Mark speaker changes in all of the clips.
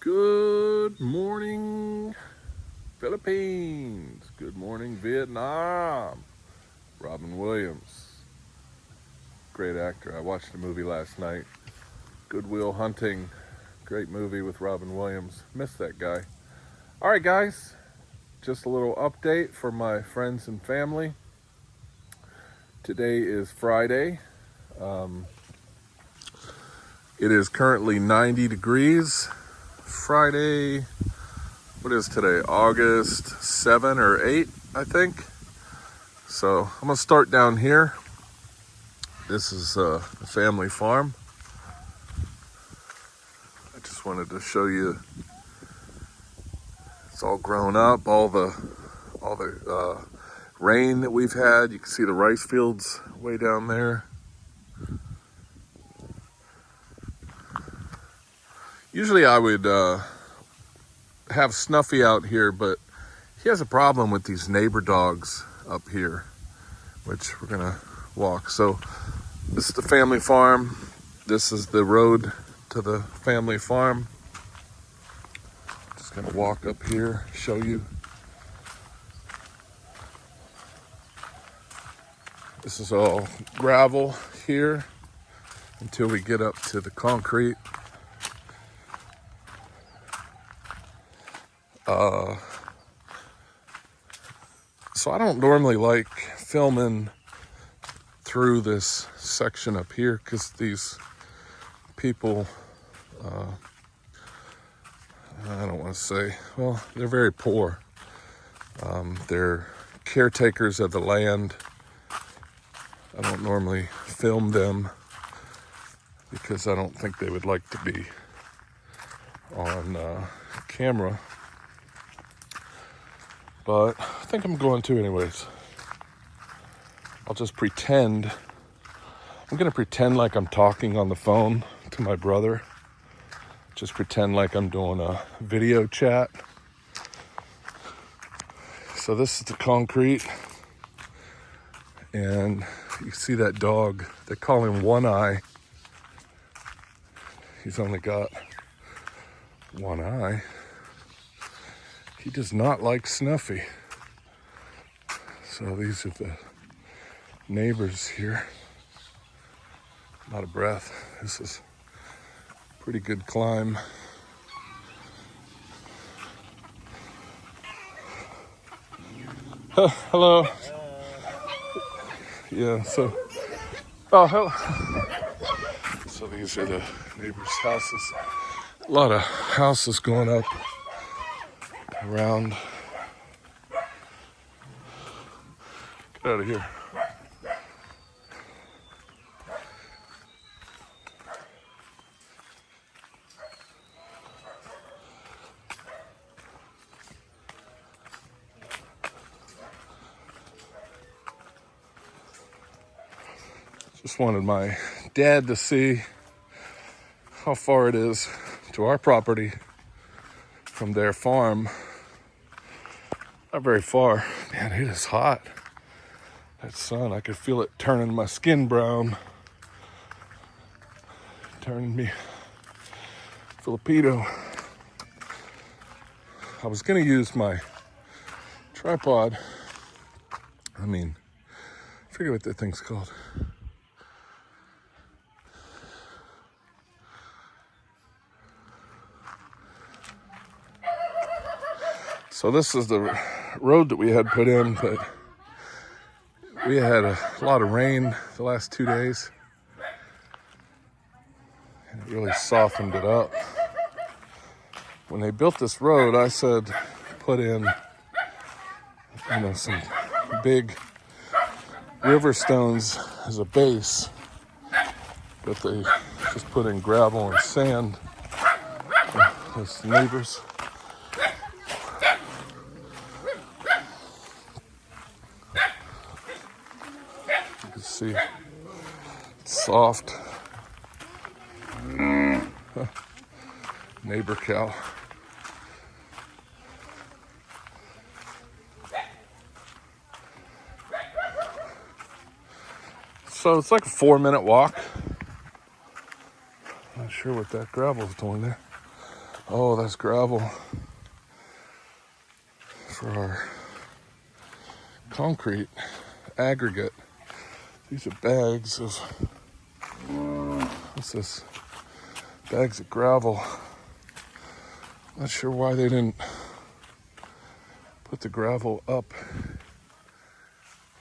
Speaker 1: Good morning, Philippines. Good morning, Vietnam. Robin Williams, great actor. I watched a movie last night, Good Will Hunting. Great movie with Robin Williams. Miss that guy. All right, guys, just a little update for my friends and family. Today is Friday. Um, it is currently 90 degrees. Friday, what is today? August 7 or 8, I think. So I'm gonna start down here. This is a family farm. I just wanted to show you. It's all grown up. All the rain that we've had. You can see the rice fields way down there. Usually I would have Snuffy out here, but he has a problem with these neighbor dogs up here, which we're gonna walk. So this is the family farm. This is the road to the family farm. Just gonna walk up here, show you. This is all gravel here until we get up to the concrete. So I don't normally like filming through this section up here because these people, I don't want to say, well, they're very poor. They're caretakers of the land. I don't normally film them because I don't think they would like to be on camera. But I think I'm going to anyways. I'll just pretend. I'm going to pretend like I'm talking on the phone to my brother. Just pretend like I'm doing a video chat. So this is the concrete. And you see that dog. They call him One Eye. He's only got one eye. He does not like Snuffy. So these are the neighbors here. I'm out of breath. This is a pretty good climb. Hello. Yeah, so, oh, hello. So these are the neighbors' houses. A lot of houses going up around. Get out of here. Just wanted my dad to see how far it is to our property from their farm. Not very far. Man, it is hot. That sun, I could feel it turning my skin brown. Turning me Filipino. I was gonna use my tripod. I forget what that thing's called. So this is the road that we had put in, but we had a lot of rain the last 2 days. And it really softened it up. When they built this road, I said put in, some big river stones as a base, but they just put in gravel and sand. Those neighbors. You can see it's soft. Neighbor cow. So it's like a 4-minute walk. Not sure what that gravel's doing there. Oh, that's gravel for our concrete aggregate. These are bags of, what's this? Bags of gravel. Not sure why they didn't put the gravel up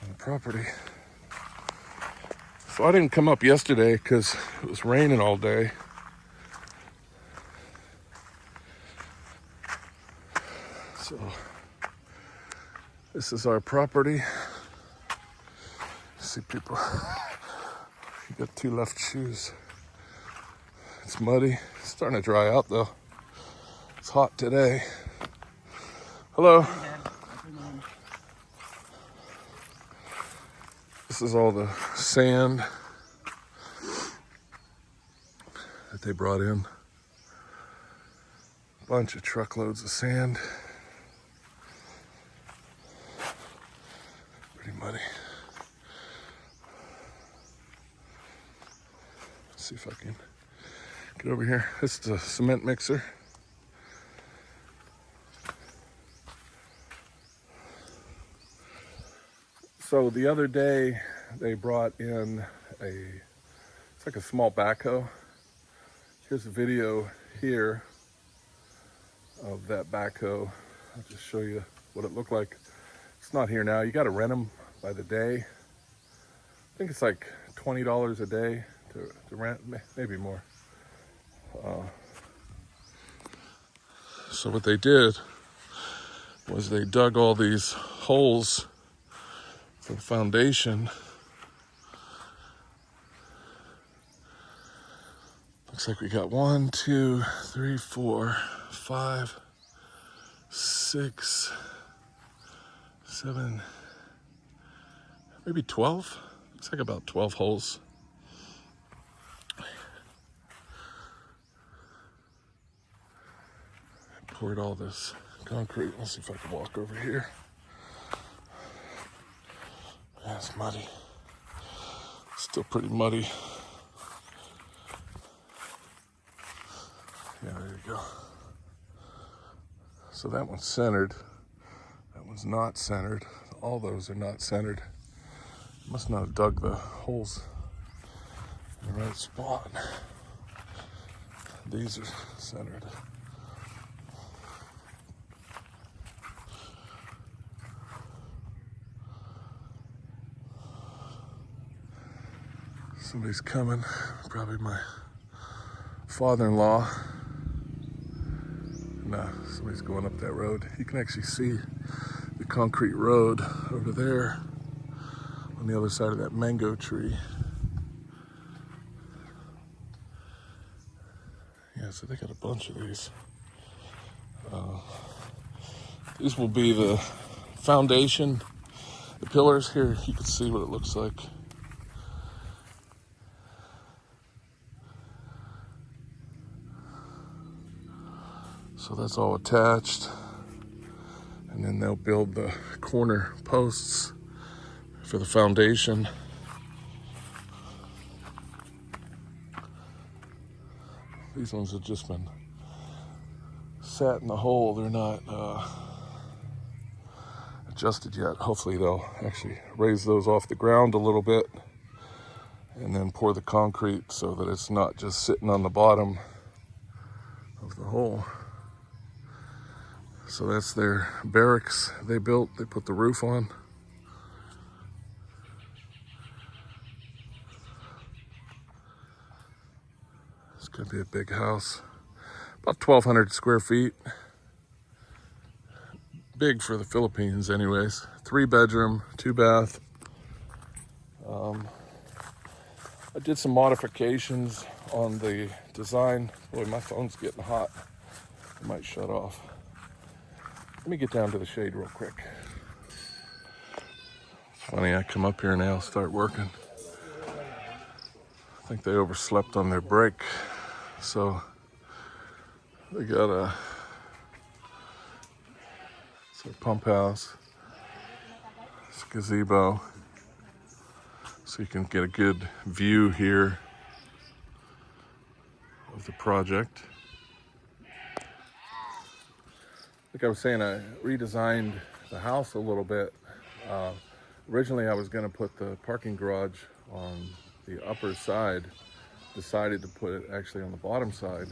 Speaker 1: on the property. So I didn't come up yesterday because it was raining all day. So this is our property. See people, you got two left shoes. It's muddy. It's starting to dry out though. It's hot today. Hello. This is all the sand that they brought in. A bunch of truckloads of sand. Pretty muddy. Let's see if I can get over here. This is a cement mixer. So the other day they brought in it's like a small backhoe. Here's a video here of that backhoe. I'll just show you what it looked like. It's not here now. You got to rent them by the day. I think it's like $20 a day to rent, maybe more. So what they did was they dug all these holes for the foundation. Looks like we got 1, 2, 3, 4, 5, 6, 7, maybe 12. Looks like about 12 holes. Poured all this concrete. Let's see if I can walk over here. Yeah, it's muddy. Still pretty muddy. Yeah, there you go. So that one's centered. That one's not centered. All those are not centered. Must not have dug the holes in the right spot. These are centered. Somebody's coming, probably my father-in-law. No, somebody's going up that road. You can actually see the concrete road over there on the other side of that mango tree. Yeah, so they got a bunch of these. These will be the foundation, the pillars. Here, you can see what it looks like. So that's all attached. And then they'll build the corner posts for the foundation. These ones have just been sat in the hole. They're not adjusted yet. Hopefully they'll actually raise those off the ground a little bit and then pour the concrete so that it's not just sitting on the bottom of the hole. So that's their barracks they built. They put the roof on. It's gonna be a big house. About 1,200 square feet. Big for the Philippines anyways. 3-bedroom, 2-bath. I did some modifications on the design. Boy, my phone's getting hot. I might shut off. Let me get down to the shade real quick. It's funny, I come up here and they'll start working. I think they overslept on their break. So they got it's a pump house. It's a gazebo. So you can get a good view here of the project. like I was saying, I redesigned the house a little bit. Originally, I was going to put the parking garage on the upper side. Decided to put it actually on the bottom side.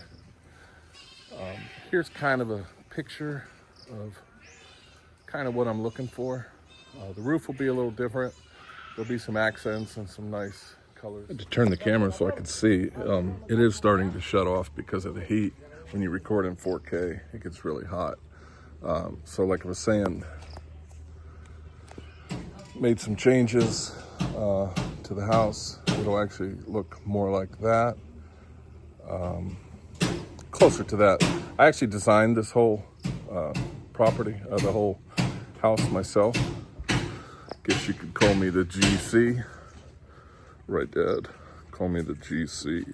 Speaker 1: Here's kind of a picture of kind of what I'm looking for. The roof will be a little different. There'll be some accents and some nice colors. I had to turn the camera so I could see. It is starting to shut off because of the heat. When you record in 4K, it gets really hot. So like I was saying, made some changes to the house. It'll actually look more like that. Closer to that. I actually designed this whole property, the whole house myself. Guess you could call me the GC. Right, Dad? Call me the GC.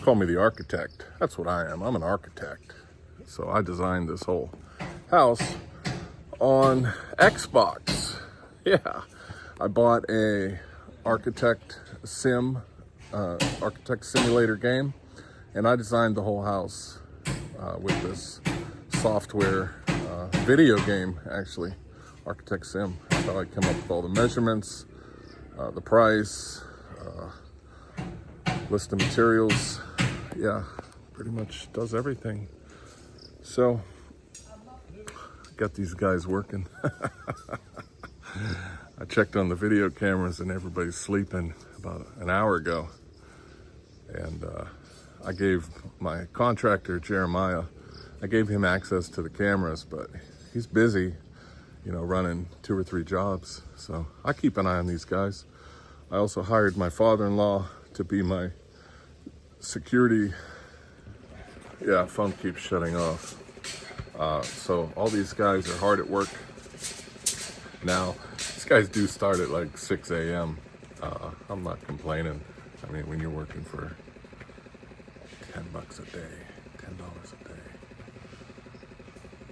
Speaker 1: Call me the architect. That's what I am. I'm an architect. So I designed this whole house on Xbox. Yeah. I bought a architect simulator game, and I designed the whole house with this software video game, actually. Architect Sim. That's how I come up with all the measurements, the price, list of materials. Yeah, pretty much does everything. So, got these guys working. I checked on the video cameras and everybody's sleeping about an hour ago. And I gave my contractor, Jeremiah, I gave him access to the cameras, but he's busy, running 2 or 3 jobs. So I keep an eye on these guys. I also hired my father-in-law to be my security. Yeah, phone keeps shutting off. So all these guys are hard at work. Now, these guys do start at like 6 a.m. I'm not complaining. I mean, when you're working for $10 a day, $10 a day,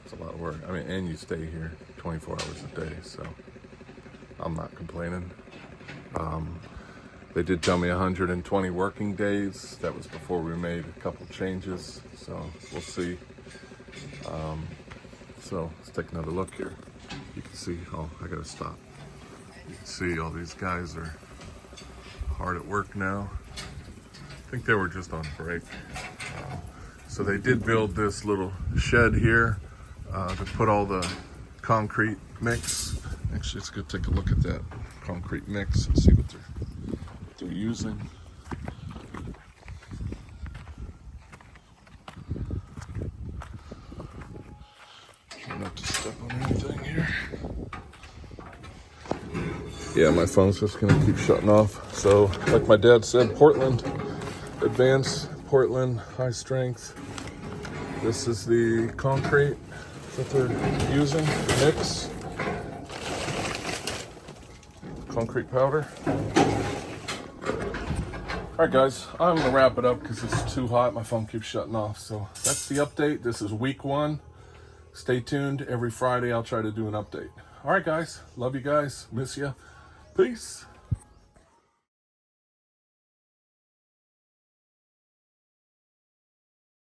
Speaker 1: it's a lot of work. I mean, and you stay here 24 hours a day, so I'm not complaining. They did tell me 120 working days. That was before we made a couple changes, so we'll see. So let's take another look here. You can see, I gotta stop. You can see all these guys are hard at work now. I think they were just on break. So they did build this little shed here to put all the concrete mix. Actually, let's go take a look at that concrete mix and see what they're using. Try not to step on anything here. Yeah, my phone's just gonna keep shutting off. So, like my dad said, Portland, advanced Portland, high strength. This is the concrete that they're using, mix. Concrete powder. All right, guys, I'm gonna wrap it up because it's too hot. My phone keeps shutting off. So that's the update. This is week 1. Stay tuned. Every Friday, I'll try to do an update. All right, guys. Love you guys. Miss you. Peace.